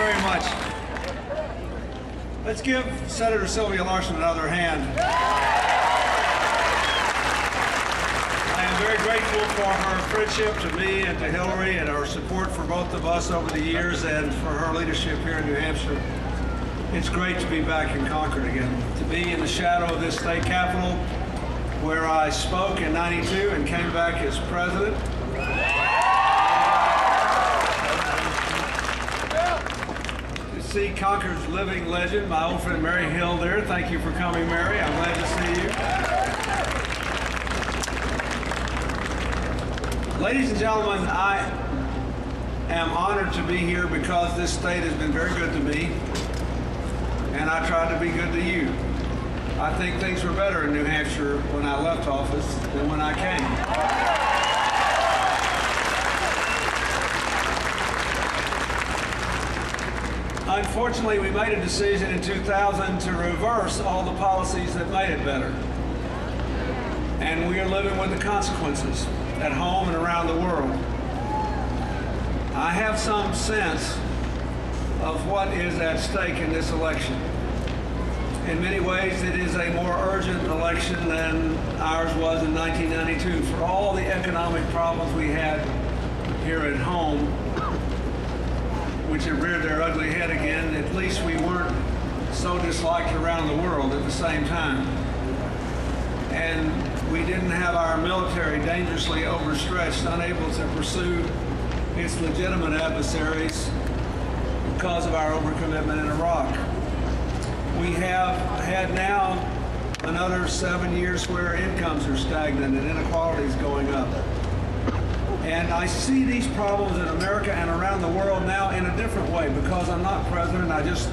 very much. Let's give Senator Sylvia Larson another hand. I am very grateful for her friendship to me and to Hillary and her support for both of us over the years and for her leadership here in New Hampshire. It's great to be back in Concord again, to be in the shadow of this state capitol where I spoke in '92 and came back as president. To see Concord's living legend, my old friend Mary Hill there. Thank you for coming, Mary. I'm glad to see you. Ladies and gentlemen, I am honored to be here because this state has been very good to me, and I tried to be good to you. I think things were better in New Hampshire when I left office than when I came. Unfortunately, we made a decision in 2000 to reverse all the policies that made it better. And we are living with the consequences at home and around the world. I have some sense of what is at stake in this election. In many ways, it is a more urgent election than ours was in 1992. For all the economic problems we had here at home, which have reared their ugly head again, at least we weren't so disliked around the world at the same time. And we didn't have our military dangerously overstretched, unable to pursue its legitimate adversaries because of our overcommitment in Iraq. We have had now another 7 years where incomes are stagnant and inequality is going up. And I see these problems in America and around the world now in a different way because I'm not president. I just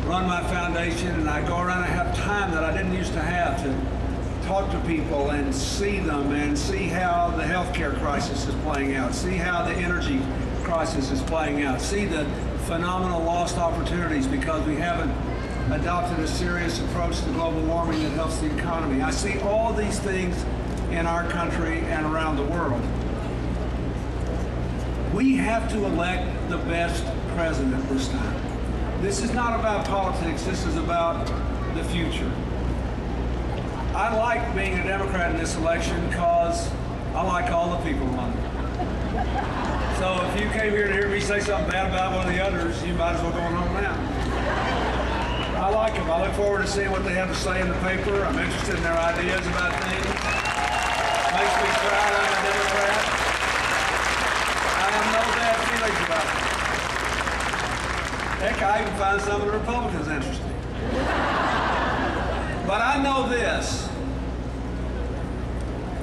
run my foundation and I go around and have time that I didn't used to have to talk to people and see them and see how the healthcare crisis is playing out, see how the energy crisis is playing out, see the phenomenal lost opportunities because we haven't adopted a serious approach to global warming that helps the economy. I see all these things in our country and around the world. We have to elect the best president this time. This is not about politics, this is about the future. I like being a Democrat in this election because I like all the people running. So if you came here to hear me say something bad about one of the others, you might as well go home now. I like them. I look forward to seeing what they have to say in the paper. I'm interested in their ideas about things. Makes me proud I'm a Democrat. I have no bad feelings about it. Heck, I even find some of the Republicans interesting. But I know this.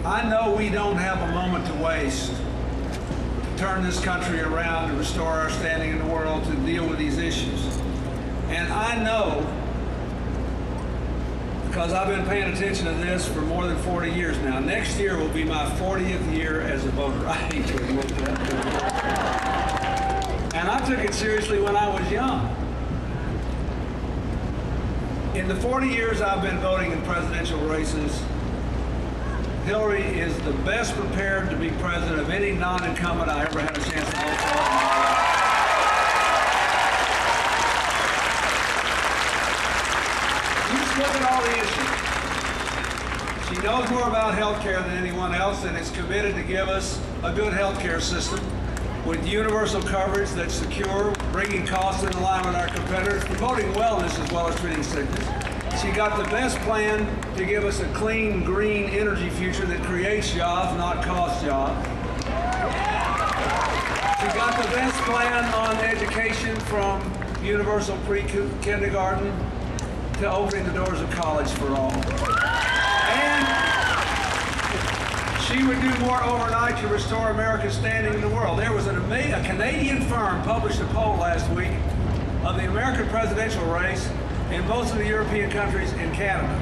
I know we don't have a moment to waste to turn this country around, to restore our standing in the world, to deal with these issues. And I know, because I've been paying attention to this for more than 40 years now. Next year will be my 40th year as a voter. I hate to admit that. And I took it seriously when I was young. In the 40 years I've been voting in presidential races, Hillary is the best prepared to be president of any non-incumbent I ever had a chance to vote for. You just look at all the issues. She knows more about health care than anyone else and is committed to give us a good health care system with universal coverage that's secure, bringing costs in line with our competitors, promoting wellness as well as treating sickness. She got the best plan to give us a clean, green energy future that creates jobs, not costs jobs. She got the best plan on education from universal pre-kindergarten to opening the doors of college for all. And she would do more overnight to restore America's standing in the world. There was a Canadian firm published a poll last week of the American presidential race in most of the European countries and Canada.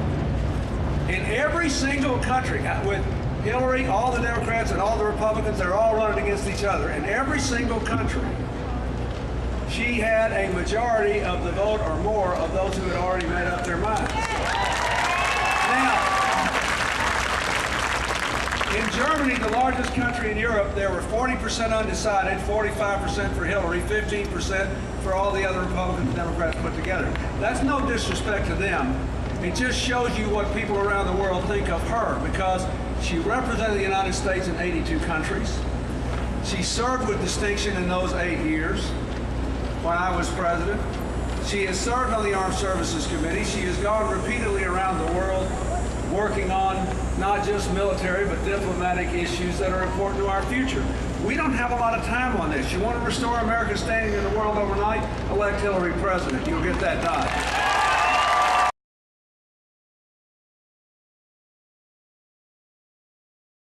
In every single country, with Hillary, all the Democrats and all the Republicans, they're all running against each other. In every single country, she had a majority of the vote or more of those who had already made up their minds. Now, In Germany, the largest country in Europe, there were 40% undecided, 45% for Hillary, 15% for all the other Republicans and Democrats put together. That's no disrespect to them. It just shows you what people around the world think of her, because she represented the United States in 82 countries. She served with distinction in those 8 years when I was president. She has served on the Armed Services Committee. She has gone repeatedly around the world working on not just military but diplomatic issues that are important to our future. We don't have a lot of time on this. You want to restore America's standing in the world overnight? Elect Hillary president. You'll get that done.